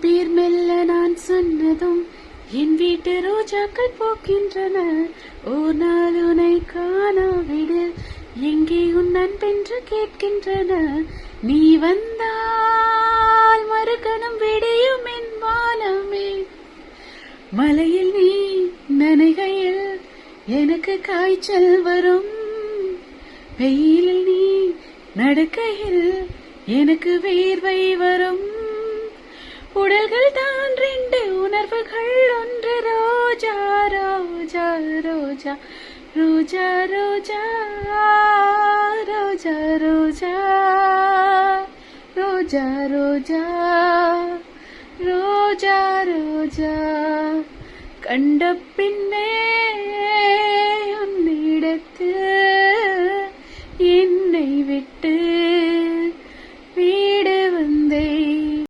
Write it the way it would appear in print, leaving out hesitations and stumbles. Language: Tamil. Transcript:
பேர் மெல்ல நான் சொன்னதும் என் வீட்டு ரோஜாக்கள் போக்கின்றன. ஓர் நாள் உனை காணாவிடு எங்கே உன் அன்பென்று கேட்கின்றன. நீ வந்தால் மறுகணம் விடியும் என் வானமே. மலையில் நீ நனைகையில் எனக்கு காய்ச்சல் வரும். வெயிலில் நீ நடக்கையில் எனக்கு வேர்வை வரும். உடல்கள் தான் ரெண்டு, உணர்வுகள் ஒன்று. ரோஜா ரோஜா ரோஜா ரோஜா ரோஜா ரோஜா ரோஜா ரோஜா ரோஜா ரோஜா ரோஜா கண்ட பின்னே